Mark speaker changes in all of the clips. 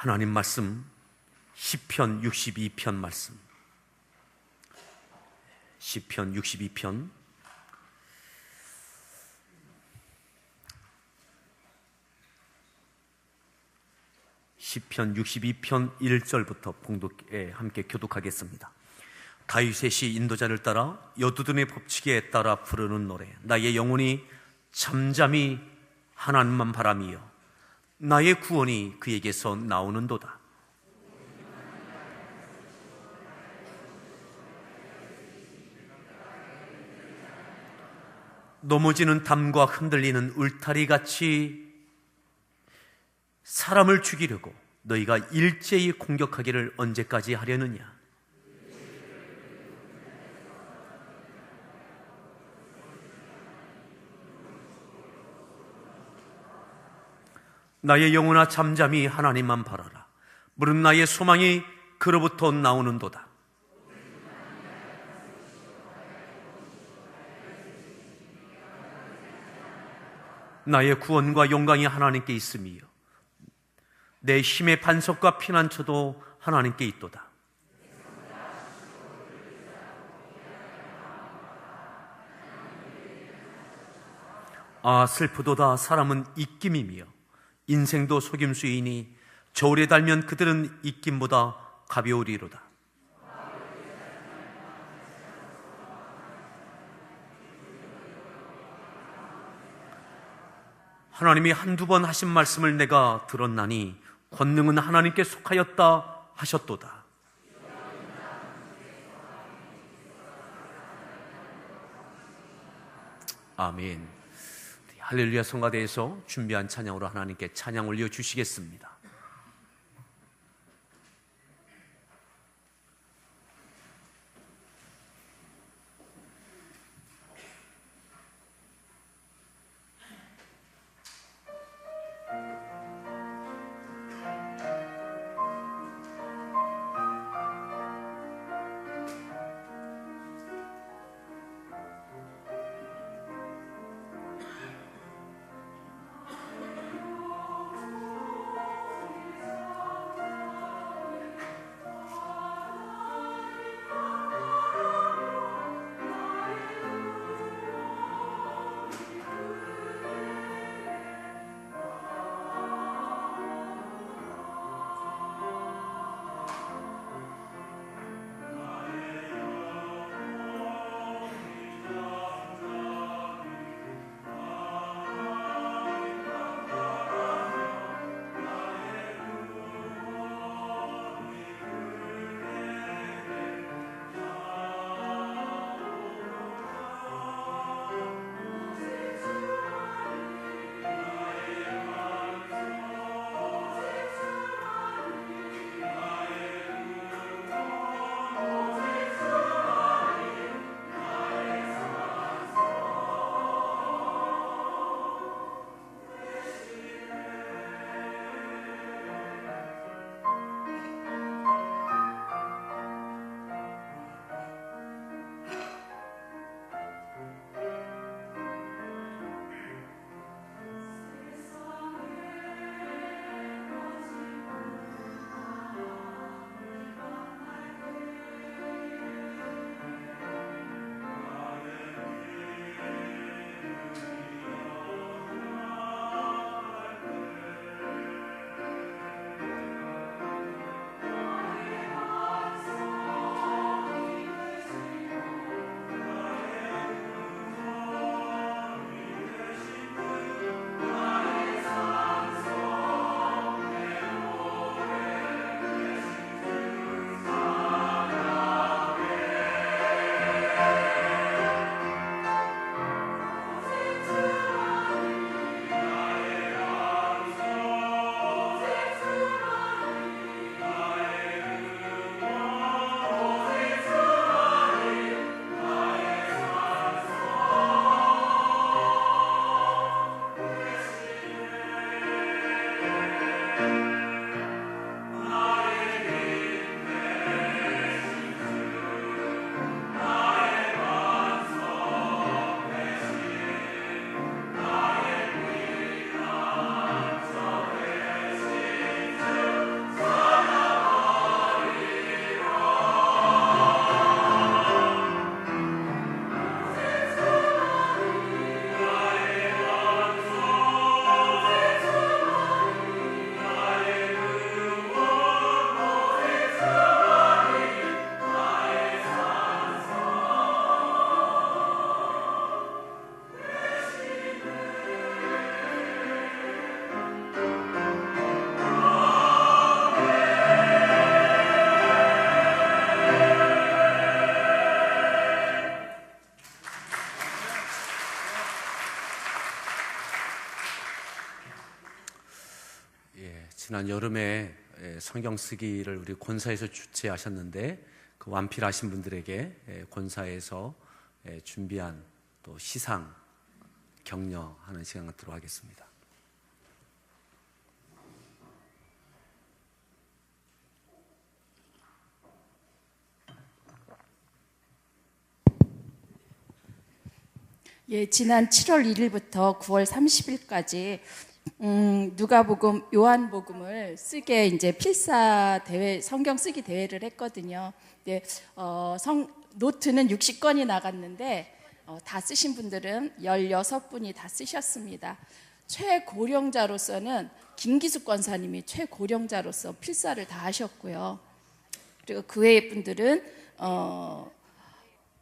Speaker 1: 하나님 말씀 시편 62편 말씀, 시편 62편 1절부터 함께 교독하겠습니다. 다윗의 시 인도자를 따라 여두둔의 법칙에 따라 부르는 노래. 나의 영혼이 잠잠히 하나님만 바라미어 나의 구원이 그에게서 나오는도다. 넘어지는 담과 흔들리는 울타리같이 사람을 죽이려고 너희가 일제히 공격하기를 언제까지 하려느냐? 나의 영혼아 잠잠히 하나님만 바라라. 무릇 나의 소망이 그로부터 나오는도다. 나의 구원과 영광이 하나님께 있으며 내 힘의 반석과 피난처도 하나님께 있도다. 아, 슬프도다. 사람은 입김이며 인생도 속임수이니 저울에 달면 그들은 입김보다 가벼우리로다. 하나님이 한두 번 하신 말씀을 내가 들었나니 권능은 하나님께 속하였다 하셨도다. 아멘. 할렐루야 성가대에서 준비한 찬양으로 하나님께 찬양 올려주시겠습니다. 지난 여름에 성경 쓰기를 우리 권사에서 주최하셨는데 그 완필하신 분들에게 권사에서 준비한 또 시상 격려하는 시간 갖도록 하겠습니다.
Speaker 2: 예, 지난 7월 1일부터 9월 30일까지 누가복음, 요한복음을 쓰게 이제 필사 대회, 성경 쓰기 대회를 했거든요. 네, 노트는 60건이 나갔는데 다 쓰신 분들은 16분이 다 쓰셨습니다. 최고령자로서는 김기숙 권사님이 최고령자로서 필사를 다 하셨고요. 그리고 그 외의 분들은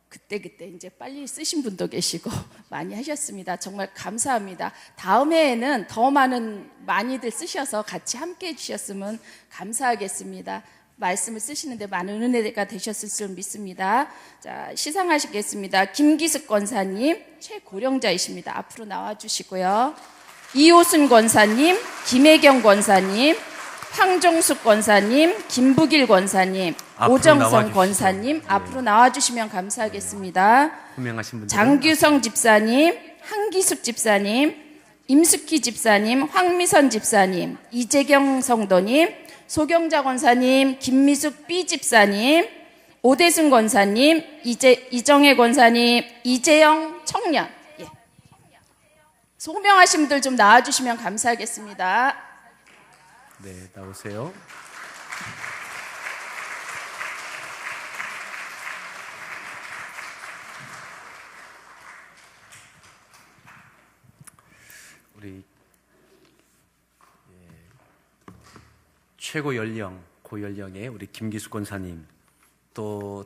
Speaker 2: 그때 이제 빨리 쓰신 분도 계시고 많이 하셨습니다. 정말 감사합니다. 다음 해에는 더 많이들 쓰셔서 같이 함께 해주셨으면 감사하겠습니다. 말씀을 쓰시는데 많은 은혜가 되셨을 줄 믿습니다. 자, 시상하시겠습니다. 김기숙 권사님 최고령자이십니다. 앞으로 나와주시고요. 이호순 권사님, 김혜경 권사님, 황종숙 권사님, 김부길 권사님, 오정성 권사님 앞으로 나와주시면 감사하겠습니다. 장규성 집사님, 한기숙 집사님, 임숙희 집사님, 황미선 집사님, 이재경 성도님, 소경자 권사님, 김미숙 B 집사님, 오대승 권사님, 이정혜 권사님, 이재영 청년, 소명하신 분들 좀 나와주시면 감사하겠습니다.
Speaker 1: 네, 나오세요. 우리 최고 연령, 고연령의 우리 김기숙 권사님, 또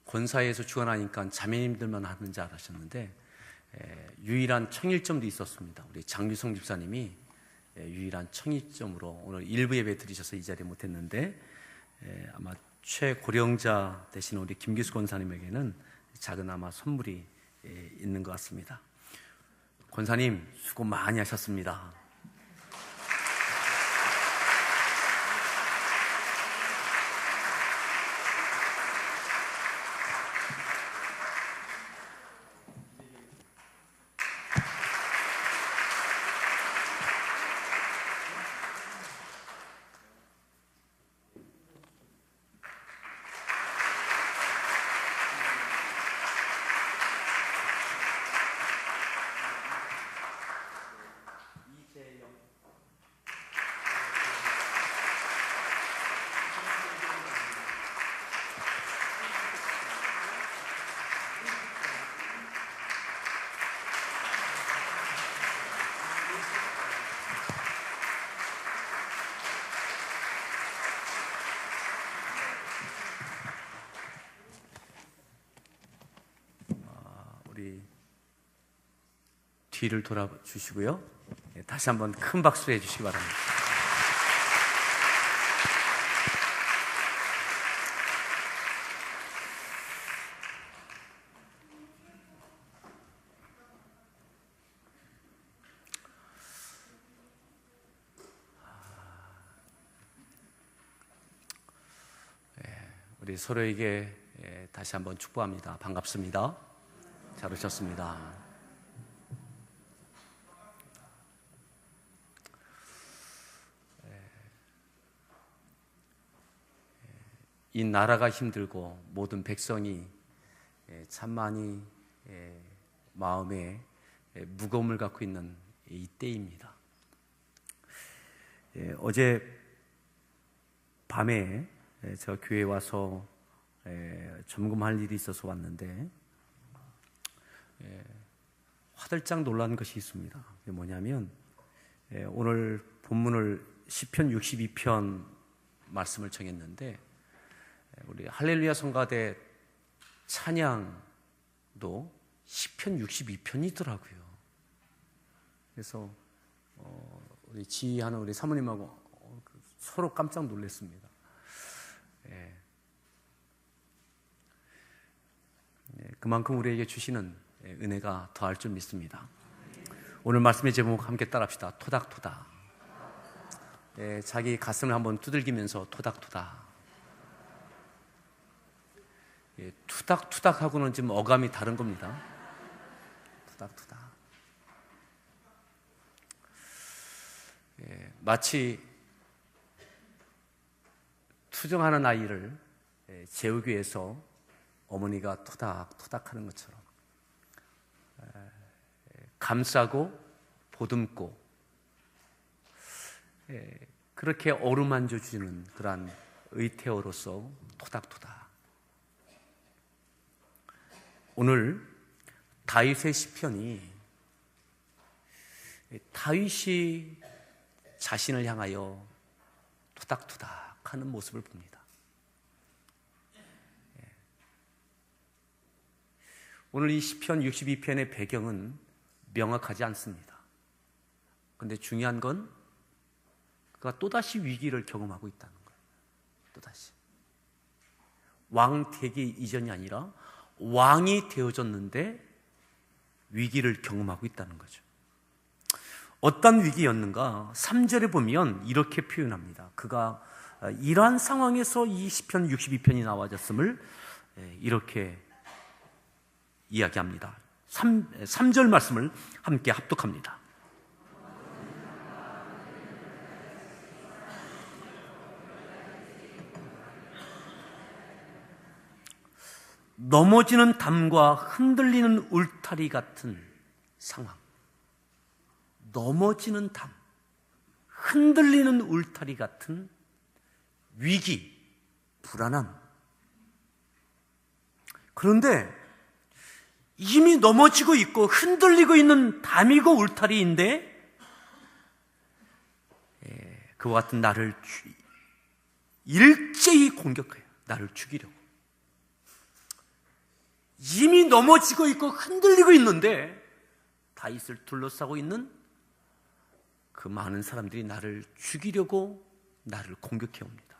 Speaker 1: 권사에서 주관하니까 자매님들만 하는 줄 알았었는데 유일한 청일점도 있었습니다. 우리 장규성 집사님이 유일한 청일점으로 오늘 일부 예배 드리셔서 이 자리에 못했는데 아마 최고령자 되신 우리 김기숙 권사님에게는 작은 아마 선물이 있는 것 같습니다. 권사님 수고 많이 하셨습니다. 뒤를 돌아주시고요. 다시 한번 큰 박수 해주시기 바랍니다. 우리 서로에게 다시 한번 축복합니다. 반갑습니다. 잘 오셨습니다. 이 나라가 힘들고 모든 백성이 참 많이 마음에 무거움을 갖고 있는 이때입니다. 어제 밤에 저 교회에 와서 점검할 일이 있어서 왔는데 화들짝 놀란 것이 있습니다. 그게 뭐냐면 오늘 본문을 시편 62편 말씀을 정했는데 우리 할렐루야 성가대 찬양도 시편 62편이더라고요. 그래서 우리 지휘하는 우리 사모님하고 서로 깜짝 놀랐습니다. 그만큼 우리에게 주시는 은혜가 더할 줄 믿습니다. 오늘 말씀의 제목 함께 따라합시다. 토닥토닥. 자기 가슴을 한번 두들기면서 토닥토닥. 투닥투닥하고는 지금 어감이 다른 겁니다. 투닥투닥. 마치 투정하는 아이를 재우기 위해서 어머니가 토닥토닥하는 것처럼 감싸고 보듬고 그렇게 어루만져 주는 그러한 의태어로서 토닥토닥. 오늘 다윗의 시편이 다윗이 자신을 향하여 토닥토닥 하는 모습을 봅니다. 오늘 이 시편 62편의 배경은 명확하지 않습니다. 그런데 중요한 건 그가 또다시 위기를 경험하고 있다는 거예요. 또다시. 왕 되기 이전이 아니라 왕이 되어졌는데 위기를 경험하고 있다는 거죠. 어떤 위기였는가? 3절에 보면 이렇게 표현합니다. 그가 이러한 상황에서 이 시편 62편이 나와졌음을 이렇게 이야기합니다. 3절 말씀을 함께 합독합니다. 넘어지는 담과 흔들리는 울타리 같은 상황. 넘어지는 담, 흔들리는 울타리 같은 위기, 불안함. 그런데 이미 넘어지고 있고 흔들리고 있는 담이고 울타리인데 그와 같은 나를 일제히 공격해요. 나를 죽이려고. 이미 넘어지고 있고 흔들리고 있는데 다윗을 둘러싸고 있는 그 많은 사람들이 나를 죽이려고 나를 공격해 옵니다.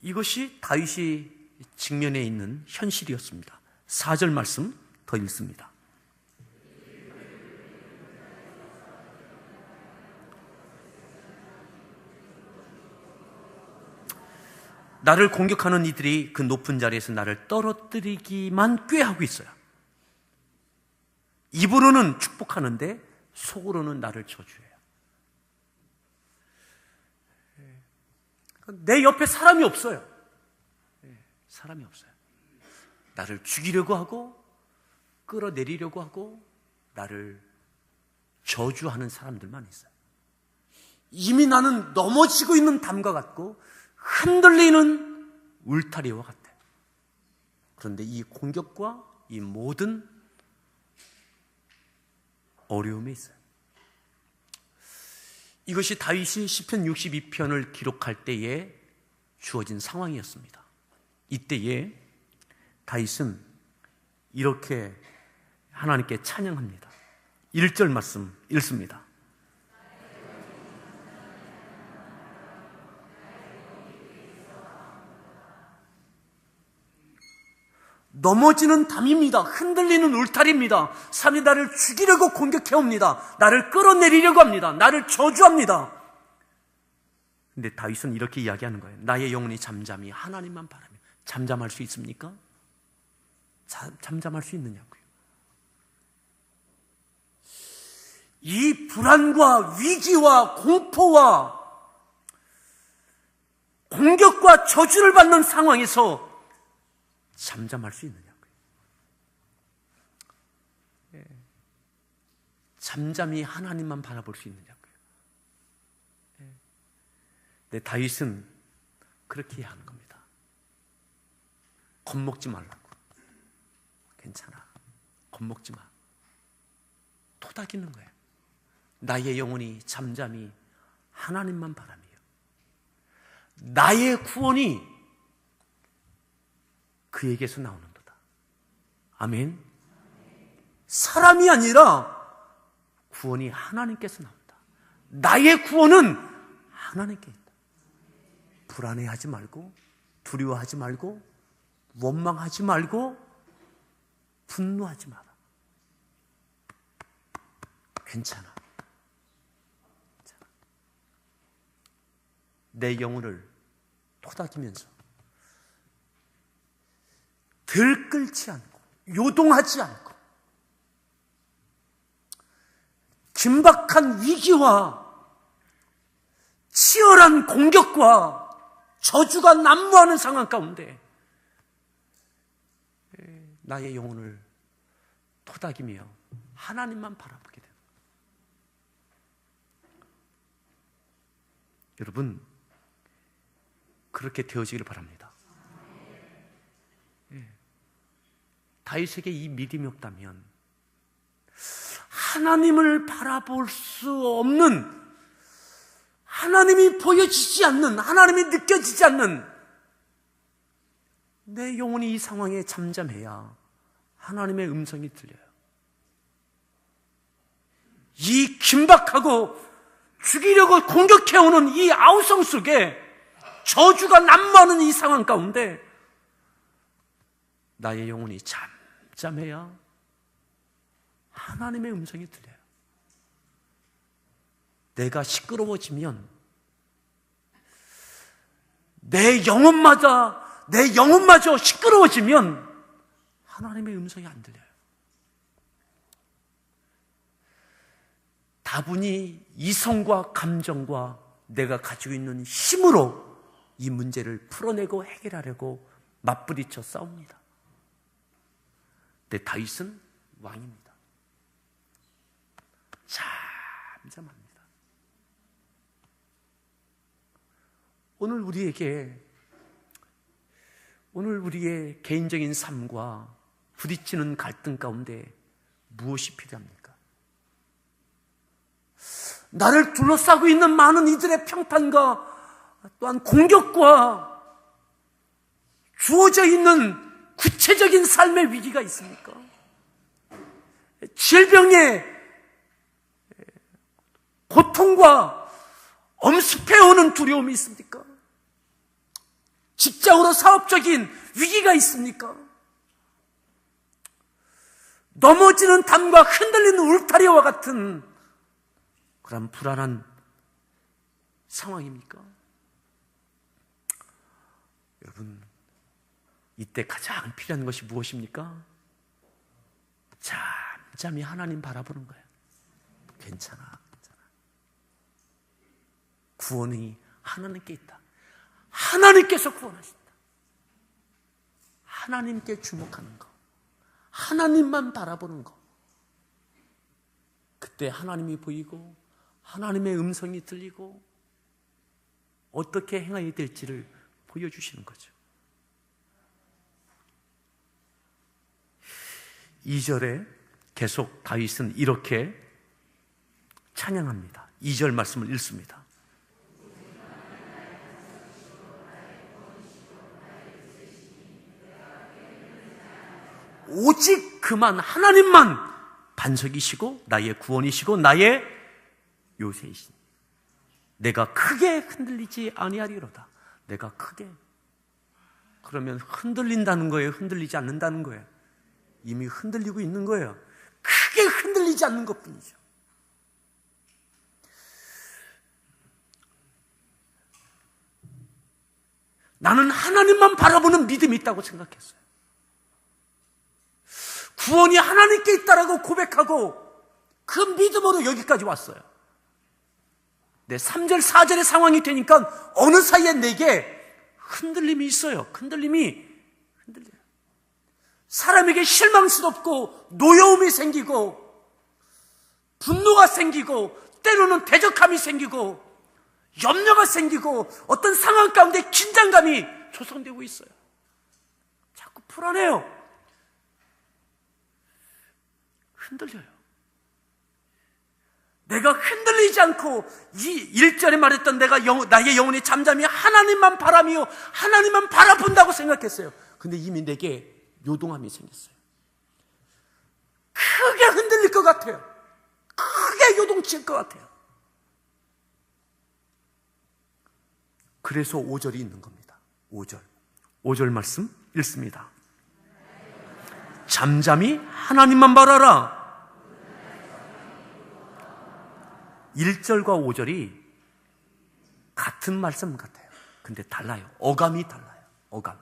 Speaker 1: 이것이 다윗이 직면해 있는 현실이었습니다. 4절 말씀 더 읽습니다. 나를 공격하는 이들이 그 높은 자리에서 나를 떨어뜨리기만 꾀하고 있어요. 입으로는 축복하는데 속으로는 나를 저주해요. 내 옆에 사람이 없어요. 사람이 없어요. 나를 죽이려고 하고 끌어내리려고 하고 나를 저주하는 사람들만 있어요. 이미 나는 넘어지고 있는 담과 같고 흔들리는 울타리와 같아요. 그런데 이 공격과 이 모든 어려움이 있어요. 이것이 다윗이 시편 62편을 기록할 때에 주어진 상황이었습니다. 이때에 다윗은 이렇게 하나님께 찬양합니다. 1절 말씀 읽습니다. 넘어지는 담입니다. 흔들리는 울타리입니다. 사람이 나를 죽이려고 공격해옵니다. 나를 끌어내리려고 합니다. 나를 저주합니다. 근데 다윗은 이렇게 이야기하는 거예요. 나의 영혼이 잠잠히 하나님만 바라며. 잠잠할 수 있습니까? 잠잠할 수 있느냐고요. 이 불안과 위기와 공포와 공격과 저주를 받는 상황에서 잠잠할 수 있느냐고요. 잠잠히 하나님만 바라볼 수 있느냐고요. 근데 다윗은 그렇게 해야 하는 겁니다. 겁먹지 말라고. 괜찮아. 겁먹지 마. 토닥이는 거예요. 나의 영혼이 잠잠히 하나님만 바라며 나의 구원이 그에게서 나오는도다. 아멘. 사람이 아니라 구원이 하나님께서 나온다. 나의 구원은 하나님께 있다. 불안해하지 말고 두려워하지 말고 원망하지 말고 분노하지 마라. 괜찮아. 내 영혼을 토닥이면서 들끓지 않고 요동하지 않고 긴박한 위기와 치열한 공격과 저주가 난무하는 상황 가운데 나의 영혼을 토닥이며 하나님만 바라보게 됩니다. 여러분, 그렇게 되어지기를 바랍니다. 다윗에게 이 믿음이 없다면 하나님을 바라볼 수 없는, 하나님이 보여지지 않는, 하나님이 느껴지지 않는 내 영혼이 이 상황에 잠잠해야 하나님의 음성이 들려요. 이 긴박하고 죽이려고 공격해오는 이 아우성 속에 저주가 난무하는 이 상황 가운데 나의 영혼이 잠잠해야 하나님의 음성이 들려요. 내가 시끄러워지면 내 영혼마저 시끄러워지면 하나님의 음성이 안 들려요. 다분히 이성과 감정과 내가 가지고 있는 힘으로 이 문제를 풀어내고 해결하려고 맞부딪혀 싸웁니다. 근데 다윗은 왕입니다. 잠잠합니다. 오늘 우리의 개인적인 삶과 부딪히는 갈등 가운데 무엇이 필요합니까? 나를 둘러싸고 있는 많은 이들의 평판과 또한 공격과 주어져 있는 구체적인 삶의 위기가 있습니까? 질병의 고통과 엄습해오는 두려움이 있습니까? 직장으로 사업적인 위기가 있습니까? 넘어지는 담과 흔들리는 울타리와 같은 그런 불안한 상황입니까? 여러분, 이때 가장 필요한 것이 무엇입니까? 잠잠히 하나님 바라보는 거예요. 괜찮아. 구원이 하나님께 있다. 하나님께서 구원하신다. 하나님께 주목하는 것, 하나님만 바라보는 것. 그때 하나님이 보이고 하나님의 음성이 들리고 어떻게 행해야 될지를 보여주시는 거죠. 2절에 계속 다윗은 이렇게 찬양합니다. 2절 말씀을 읽습니다. 오직 그만 하나님만 반석이시고 나의 구원이시고 나의 요새이시니 내가 크게 흔들리지 아니하리로다. 내가 크게. 그러면 흔들린다는 거예요? 흔들리지 않는다는 거예요? 이미 흔들리고 있는 거예요. 크게 흔들리지 않는 것뿐이죠. 나는 하나님만 바라보는 믿음이 있다고 생각했어요. 구원이 하나님께 있다라고 고백하고 그 믿음으로 여기까지 왔어요. 네, 3절, 4절의 상황이 되니까 어느 사이에 내게 흔들림이 있어요. 흔들려요. 사람에게 실망스럽고 노여움이 생기고 분노가 생기고 때로는 대적함이 생기고 염려가 생기고 어떤 상황 가운데 긴장감이 조성되고 있어요. 자꾸 불안해요. 흔들려요. 내가 흔들리지 않고 이 1절에 말했던 나의 영혼이 잠잠히 하나님만 바라며 하나님만 바라본다고 생각했어요. 근데 이미 내게 요동함이 생겼어요. 크게 흔들릴 것 같아요. 크게 요동칠 것 같아요. 그래서 5절이 있는 겁니다. 5절 말씀 읽습니다. 잠잠히 하나님만 바라라. 1절과 5절이 같은 말씀 같아요. 근데 달라요. 어감이 달라요. 어감.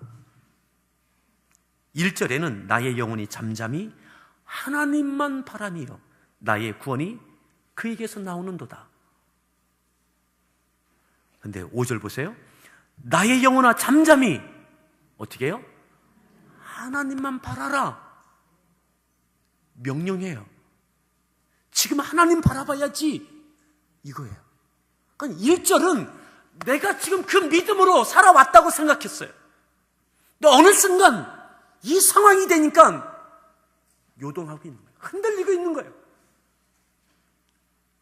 Speaker 1: 1절에는 나의 영혼이 잠잠히 하나님만 바라며 나의 구원이 그에게서 나오는도다. 근데 5절 보세요. 나의 영혼아 잠잠히 어떻게 해요? 하나님만 바라라. 명령해요. 지금 하나님 바라봐야지 이거예요. 그러니까 1절은 내가 지금 그 믿음으로 살아왔다고 생각했어요. 근데 어느 순간 이 상황이 되니까 요동하고 있는 거예요. 흔들리고 있는 거예요.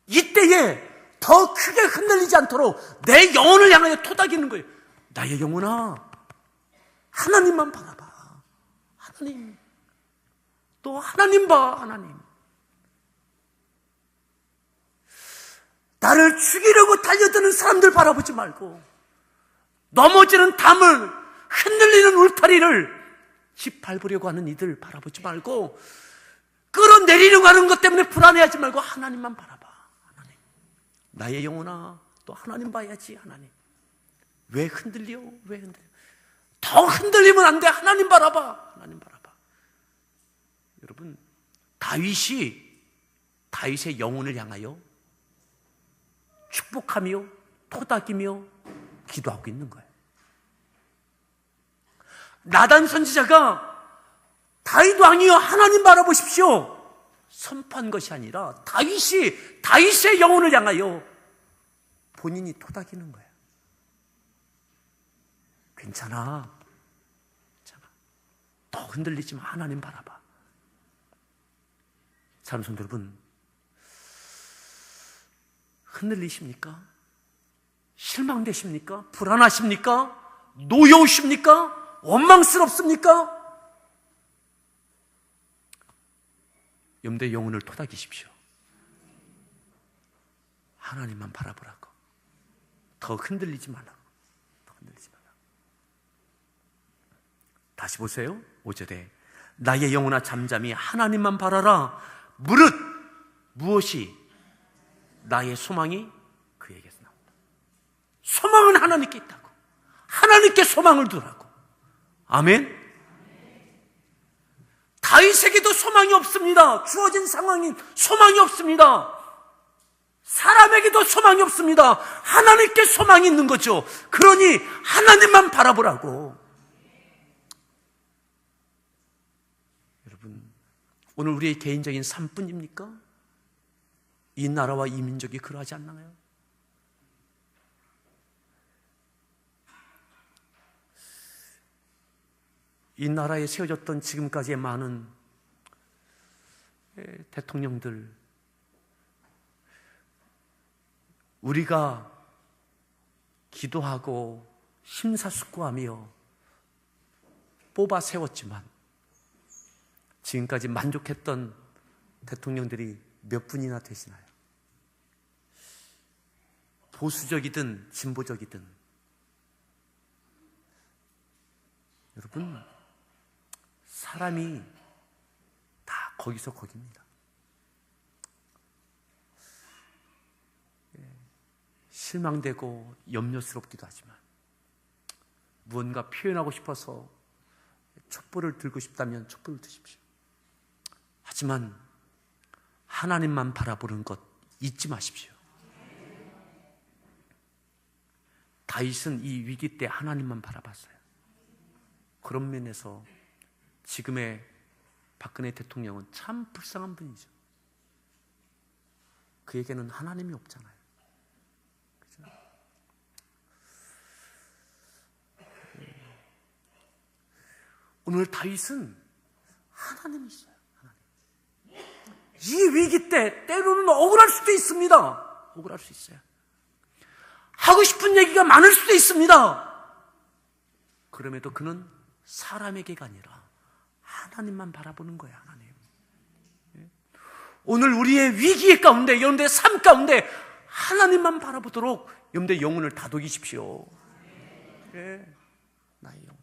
Speaker 1: 이때에 더 크게 흔들리지 않도록 내 영혼을 향하여 토닥이는 거예요. 나의 영혼아 하나님만 바라봐. 하나님. 또 하나님 봐. 하나님. 나를 죽이려고 달려드는 사람들 바라보지 말고 넘어지는 담을 흔들리는 울타리를 짓밟으려고 하는 이들 바라보지 말고 끌어내리려고 하는 것 때문에 불안해하지 말고 하나님만 바라봐. 하나님. 나의 영혼아 또 하나님 봐야지. 하나님. 왜 흔들려? 왜 흔들려? 더 흔들리면 안 돼. 하나님 바라봐. 하나님 바라봐. 여러분, 다윗의 영혼을 향하여 축복하며 토닥이며 기도하고 있는 거예요. 나단 선지자가 다윗 왕이여 하나님 바라보십시오 선포한 것이 아니라 다윗의 영혼을 향하여 본인이 토닥이는 거예요. 괜찮아. 더 흔들리지 마. 하나님 바라봐. 사랑하는 성도 여러분, 흔들리십니까? 실망되십니까? 불안하십니까? 노여우십니까? 원망스럽습니까? 염두의 영혼을 토닥이십시오. 하나님만 바라보라고. 더 흔들리지 말라고. 더 흔들리지 말라고. 다시 보세요. 5절에 나의 영혼아 잠잠히 하나님만 바라라. 무릇 무엇이 나의 소망이 그에게서 나온다. 소망은 하나님께 있다고. 하나님께 소망을 두라고. 아멘. 다윗에게도 소망이 없습니다. 주어진 상황인 소망이 없습니다. 사람에게도 소망이 없습니다. 하나님께 소망이 있는 거죠. 그러니 하나님만 바라보라고. 여러분, 오늘 우리의 개인적인 삶뿐입니까? 이 나라와 이 민족이 그러하지 않나요? 이 나라에 세워졌던 지금까지의 많은 대통령들, 우리가 기도하고 심사숙고하며 뽑아 세웠지만 지금까지 만족했던 대통령들이 몇 분이나 되시나요? 보수적이든 진보적이든. 여러분, 사람이 다 거기서 거기입니다. 실망되고 염려스럽기도 하지만 무언가 표현하고 싶어서 촛불을 들고 싶다면 촛불을 드십시오. 하지만 하나님만 바라보는 것 잊지 마십시오. 다윗은 이 위기 때 하나님만 바라봤어요. 그런 면에서 지금의 박근혜 대통령은 참 불쌍한 분이죠. 그에게는 하나님이 없잖아요. 그렇죠? 오늘 다윗은 하나님이 있어요. 하나님. 이 위기 때 때로는 억울할 수도 있습니다. 억울할 수 있어요. 하고 싶은 얘기가 많을 수도 있습니다. 그럼에도 그는 사람에게가 아니라 하나님만 바라보는 거예요. 하나님. 오늘 우리의 위기 가운데, 여러분들의 삶 가운데 하나님만 바라보도록 여러분들의 영혼을 다독이십시오. 예, 나의 영혼.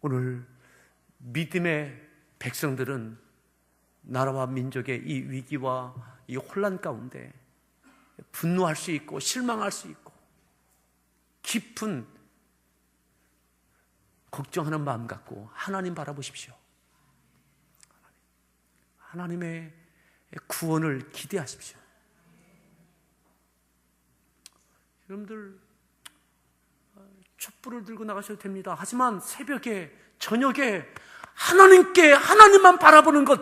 Speaker 1: 오늘 믿음의 백성들은 나라와 민족의 이 위기와 이 혼란 가운데 분노할 수 있고 실망할 수 있고 깊은 걱정하는 마음 갖고 하나님 바라보십시오. 하나님의 구원을 기대하십시오. 여러분들 촛불을 들고 나가셔도 됩니다. 하지만 새벽에 저녁에 하나님만 바라보는 것,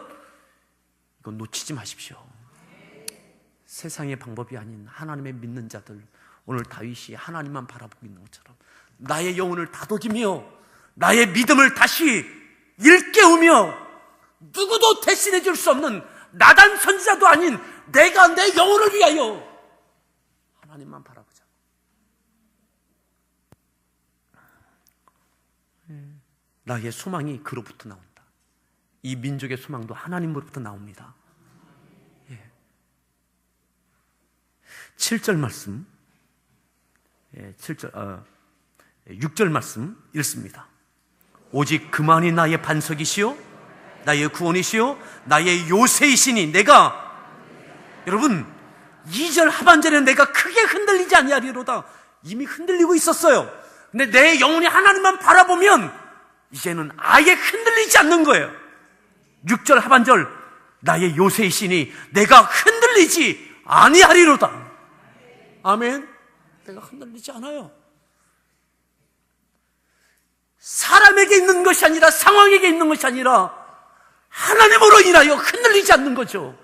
Speaker 1: 이건 놓치지 마십시오. 세상의 방법이 아닌 하나님의 믿는 자들, 오늘 다윗이 하나님만 바라보고 있는 것처럼 나의 영혼을 다독이며 나의 믿음을 다시 일깨우며 누구도 대신해 줄 수 없는 나단 선지자도 아닌 내가 내 영혼을 위하여 하나님만 바라보자. 나의 소망이 그로부터 나온다. 이 민족의 소망도 하나님으로부터 나옵니다. 7절 말씀, 6절 말씀 읽습니다. 오직 그만이 나의 반석이시요 나의 구원이시요 나의 요새이시니 내가, 여러분 2절 하반절에 내가 크게 흔들리지 아니하리로다. 이미 흔들리고 있었어요. 근데 내 영혼이 하나님만 바라보면 이제는 아예 흔들리지 않는 거예요. 6절 하반절, 나의 요새이시니 내가 흔들리지 아니하리로다. 아멘. 내가 흔들리지 않아요. 사람에게 있는 것이 아니라, 상황에게 있는 것이 아니라 하나님으로 인하여 흔들리지 않는 거죠.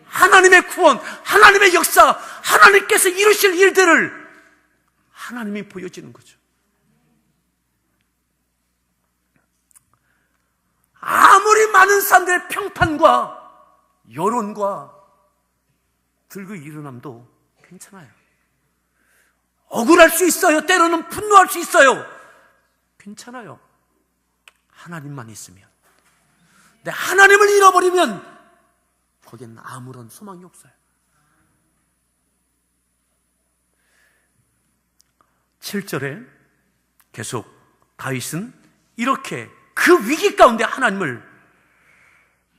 Speaker 1: 하나님의 구원, 하나님의 역사, 하나님께서 이루실 일들을 하나님이 보여지는 거죠. 아무리 많은 사람들의 평판과 여론과 들고 일어남도 괜찮아요. 억울할 수 있어요. 때로는 분노할 수 있어요. 괜찮아요. 하나님만 있으면. 근데 하나님을 잃어버리면 거기엔 아무런 소망이 없어요. 7절에 계속 다윗은 이렇게 그 위기 가운데 하나님을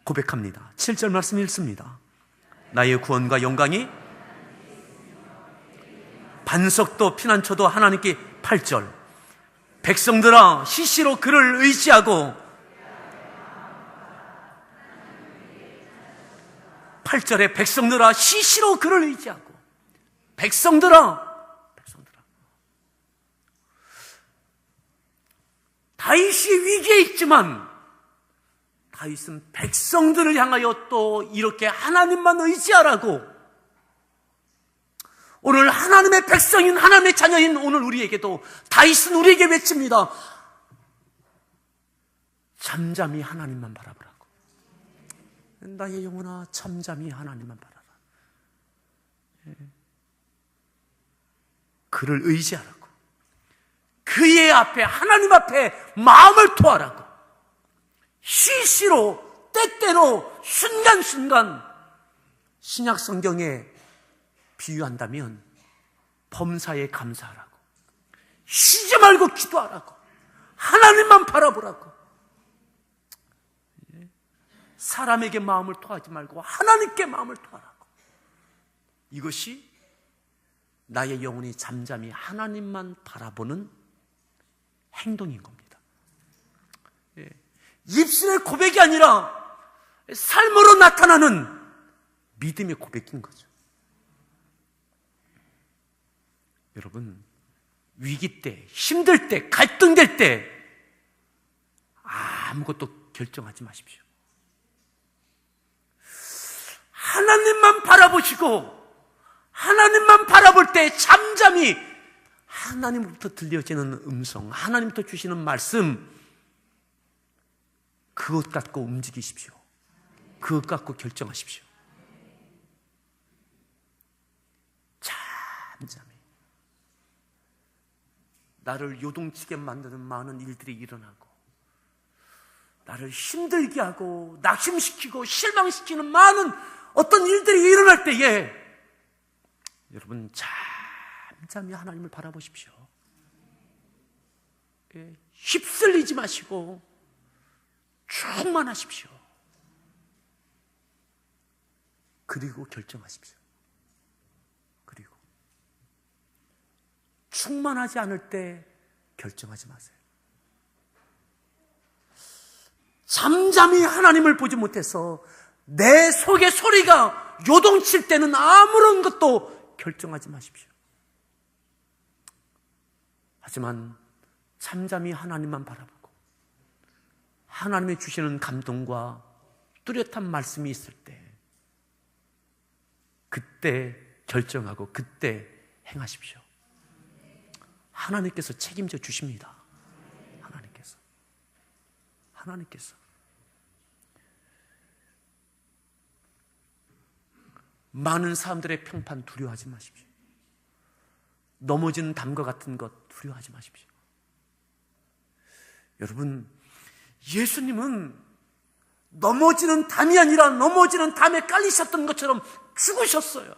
Speaker 1: 고백합니다. 7절 말씀 읽습니다. 나의 구원과 영광이 반석도 피난처도 하나님께. 8절, 백성들아 시시로 그를 의지하고. 8절에 백성들아 시시로 그를 의지하고. 백성들아. 다윗이 위기에 있지만 다윗은 백성들을 향하여 또 이렇게 하나님만 의지하라고. 오늘 하나님의 백성인, 하나님의 자녀인 오늘 우리에게도 다윗은 우리에게 외칩니다. 잠잠히 하나님만 바라보라고. 나의 영혼아 잠잠히 하나님만 바라라. 그를 의지하라고. 그의 앞에, 하나님 앞에 마음을 토하라고. 시시로, 때때로, 순간순간. 신약 성경에 비유한다면 범사에 감사하라고. 쉬지 말고 기도하라고. 하나님만 바라보라고. 사람에게 마음을 토하지 말고 하나님께 마음을 토하라고. 이것이 나의 영혼이 잠잠히 하나님만 바라보는 행동인 겁니다. 입술의 고백이 아니라 삶으로 나타나는 믿음의 고백인 거죠. 여러분, 위기 때, 힘들 때, 갈등될 때 아무것도 결정하지 마십시오. 하나님만 바라보시고 하나님만 바라볼 때 잠잠히 하나님으로부터 들려지는 음성, 하나님부터 주시는 말씀, 그것 갖고 움직이십시오. 그것 갖고 결정하십시오. 잠잠히. 나를 요동치게 만드는 많은 일들이 일어나고, 나를 힘들게 하고 낙심시키고 실망시키는 많은 어떤 일들이 일어날 때에 여러분 잠잠히 하나님을 바라보십시오. 휩쓸리지 마시고 충만하십시오. 그리고 결정하십시오. 충만하지 않을 때 결정하지 마세요. 잠잠히 하나님을 보지 못해서 내 속의 소리가 요동칠 때는 아무런 것도 결정하지 마십시오. 하지만 잠잠히 하나님만 바라보고 하나님이 주시는 감동과 뚜렷한 말씀이 있을 때 그때 결정하고 그때 행하십시오. 하나님께서 책임져 주십니다. 하나님께서 많은 사람들의 평판 두려워하지 마십시오. 넘어지는 담과 같은 것 두려워하지 마십시오. 여러분, 예수님은 넘어지는 담이 아니라 넘어지는 담에 깔리셨던 것처럼 죽으셨어요.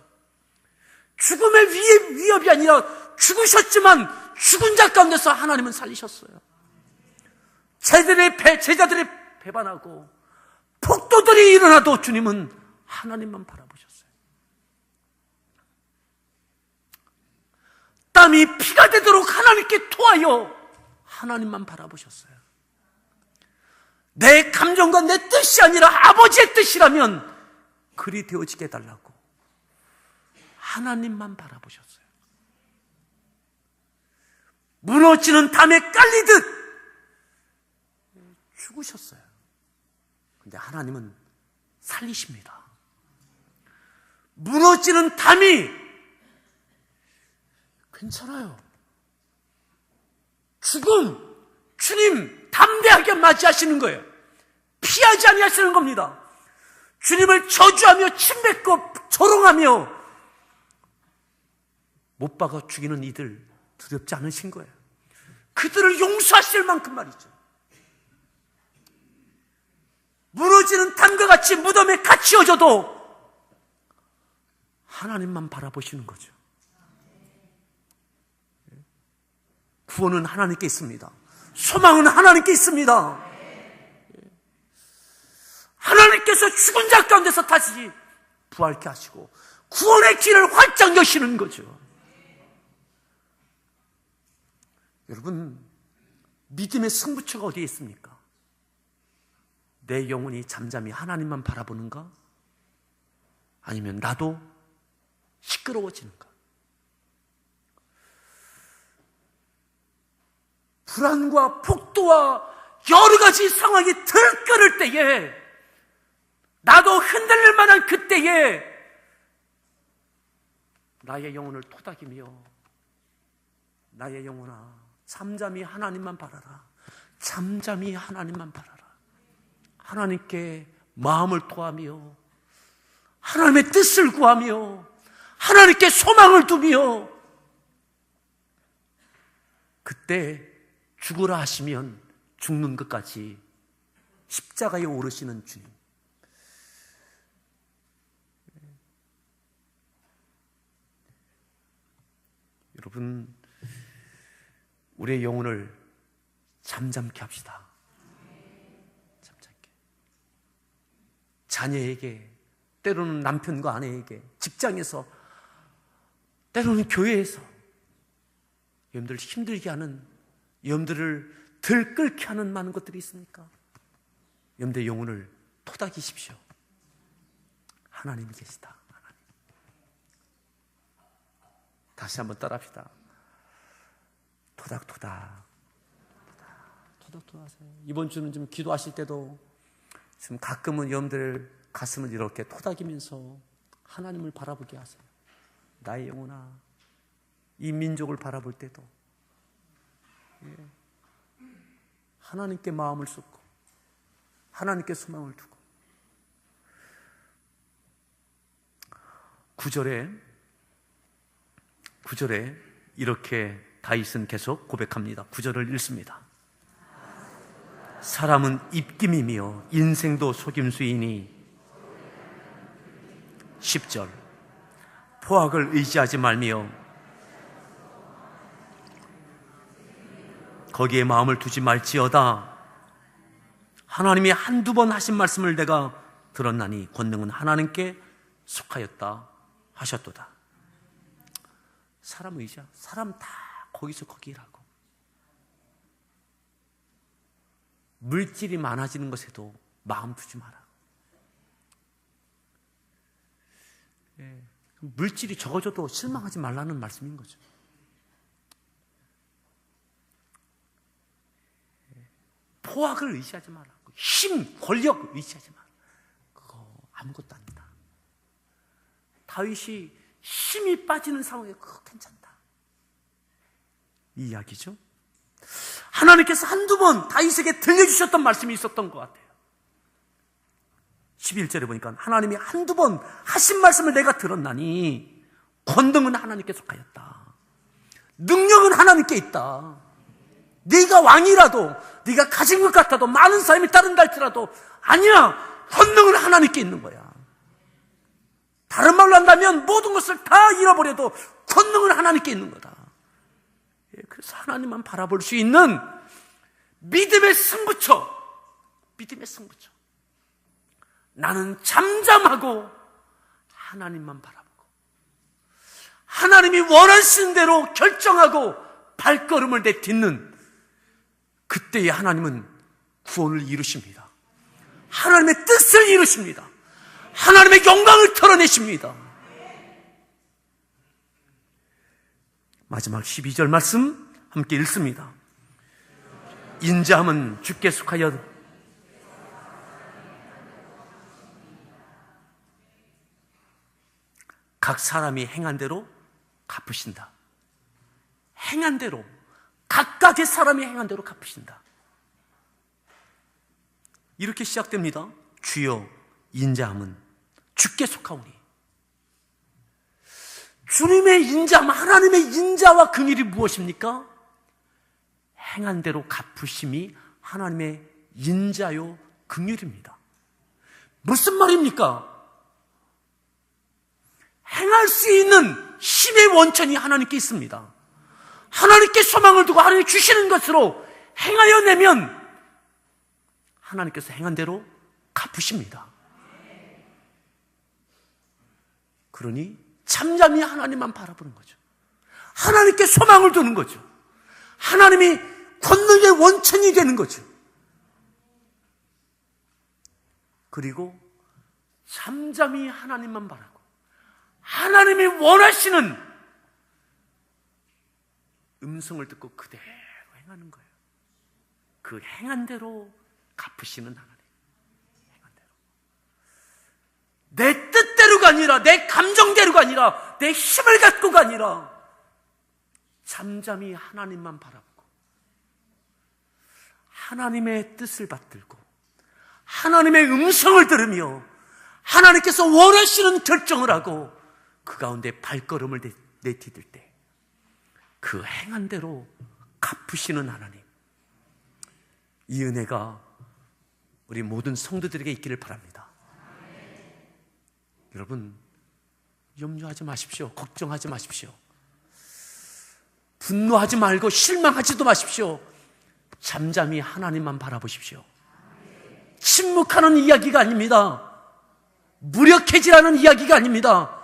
Speaker 1: 죽음의 위협이 아니라 죽으셨지만 죽은 자 가운데서 하나님은 살리셨어요. 제자들이 배반하고 폭도들이 일어나도 주님은 하나님만 바라보셨어요. 땀이 피가 되도록 하나님께 토하여 하나님만 바라보셨어요. 내 감정과 내 뜻이 아니라 아버지의 뜻이라면 그리 되어지게 해달라고 하나님만 바라보셨어요. 무너지는 담에 깔리듯 죽으셨어요. 근데 하나님은 살리십니다. 무너지는 담이 괜찮아요. 죽음, 주님 담대하게 맞이하시는 거예요. 피하지 아니하시는 겁니다. 주님을 저주하며 침뱉고 조롱하며 못 박아 죽이는 이들 두렵지 않으신 거예요. 그들을 용서하실 만큼 말이죠. 무너지는 담과 같이 무덤에 갇히어져도 하나님만 바라보시는 거죠. 구원은 하나님께 있습니다. 소망은 하나님께 있습니다. 하나님께서 죽은 자 가운데서 다시 부활케 하시고 구원의 길을 활짝 여시는 거죠. 여러분, 믿음의 승부처가 어디에 있습니까? 내 영혼이 잠잠히 하나님만 바라보는가? 아니면 나도 시끄러워지는가? 불안과 폭도와 여러 가지 상황이 들끓을 때에, 나도 흔들릴 만한 그때에 나의 영혼을 토닥이며 나의 영혼아 잠잠히 하나님만 바라라. 잠잠히 하나님만 바라라. 하나님께 마음을 토하며 하나님의 뜻을 구하며 하나님께 소망을 두며, 그때 죽으라 하시면 죽는 것까지 십자가에 오르시는 주님. 여러분, 우리의 영혼을 잠잠케 합시다. 잠잠케. 자녀에게, 때로는 남편과 아내에게, 직장에서, 때로는 교회에서 여러분들 힘들게 하는, 여러분들을 들끓게 하는 많은 것들이 있습니까? 여러분들의 영혼을 토닥이십시오. 하나님이 계시다. 하나님. 다시 한번 따라합시다. 토닥토닥. 토닥토닥 하세요. 이번 주는 좀 기도하실 때도 지금 가끔은 여러분들 가슴을 이렇게 토닥이면서 하나님을 바라보게 하세요. 나의 영혼아, 이 민족을 바라볼 때도 하나님께 마음을 쏟고 하나님께 소망을 두고. 9절에 이렇게 다윗은 계속 고백합니다. 9절을 읽습니다. 사람은 입김이며 인생도 속임수이니. 10절 포악을 의지하지 말며 거기에 마음을 두지 말지어다. 하나님이 한두 번 하신 말씀을 내가 들었나니 권능은 하나님께 속하였다 하셨도다. 사람 의지야. 사람 다 거기서 거기 일하고, 물질이 많아지는 것에도 마음 두지 마라. 물질이 적어져도 실망하지 말라는 말씀인 거죠. 포악을 의지하지 마라. 힘, 권력 의지하지 마라. 그거 아무것도 아니다. 다윗이 힘이 빠지는 상황에 그거 괜찮다, 이 이야기죠. 하나님께서 한두 번 다윗에게 들려주셨던 말씀이 있었던 것 같아요. 11절에 보니까 하나님이 한두 번 하신 말씀을 내가 들었나니 권능은 하나님께 속하였다. 능력은 하나님께 있다. 네가 왕이라도, 네가 가진 것 같아도, 많은 사람이 따른다 할지라도 아니야, 권능은 하나님께 있는 거야. 다른 말로 한다면 모든 것을 다 잃어버려도 권능은 하나님께 있는 거다. 그래서 하나님만 바라볼 수 있는 믿음의 승부처, 믿음의 승부처. 나는 잠잠하고 하나님만 바라보고 하나님이 원하시는 대로 결정하고 발걸음을 내딛는 그때에 하나님은 구원을 이루십니다. 하나님의 뜻을 이루십니다. 하나님의 영광을 털어내십니다. 마지막 12절 말씀 함께 읽습니다. 인자함은 주께 속하여 각 사람이 행한 대로 갚으신다. 행한 대로, 각각의 사람이 행한 대로 갚으신다. 이렇게 시작됩니다. 주여, 인자함은 주께 속하오니. 주님의 인자함, 하나님의 인자와 긍휼이 무엇입니까? 행한 대로 갚으심이 하나님의 인자요 긍휼입니다. 무슨 말입니까? 행할 수 있는 힘의 원천이 하나님께 있습니다. 하나님께 소망을 두고 하나님이 주시는 것으로 행하여 내면 하나님께서 행한 대로 갚으십니다. 그러니 잠잠히 하나님만 바라보는 거죠. 하나님께 소망을 두는 거죠. 하나님이 권능의 원천이 되는 거죠. 그리고 잠잠히 하나님만 바라고 하나님이 원하시는 음성을 듣고 그대로 행하는 거예요. 그 행한 대로 갚으시는 하나님. 행한 대로. 내 뜻대로가 아니라, 내 감정대로가 아니라, 내 힘을 갖고가 아니라 잠잠히 하나님만 바라보고 하나님의 뜻을 받들고 하나님의 음성을 들으며 하나님께서 원하시는 결정을 하고 그 가운데 발걸음을 내디딜 때 그 행한 대로 갚으시는 하나님, 이 은혜가 우리 모든 성도들에게 있기를 바랍니다. 여러분, 염려하지 마십시오. 걱정하지 마십시오. 분노하지 말고 실망하지도 마십시오. 잠잠히 하나님만 바라보십시오. 침묵하는 이야기가 아닙니다. 무력해지라는 이야기가 아닙니다.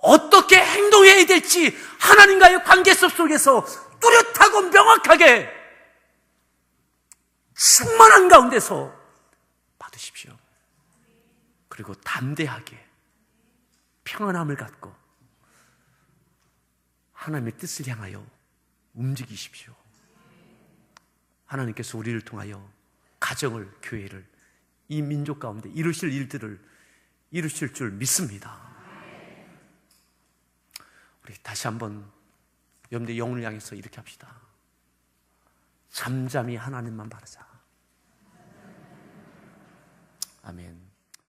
Speaker 1: 어떻게 행동해야 될지 하나님과의 관계성 속에서 뚜렷하고 명확하게 충만한 가운데서 받으십시오. 그리고 담대하게 평안함을 갖고 하나님의 뜻을 향하여 움직이십시오. 하나님께서 우리를 통하여 가정을, 교회를, 이 민족 가운데 이루실 일들을 이루실 줄 믿습니다. 우리 다시 한번 여러분들 영혼을 향해서 이렇게 합시다. 잠잠히 하나님만 바라자. 아멘.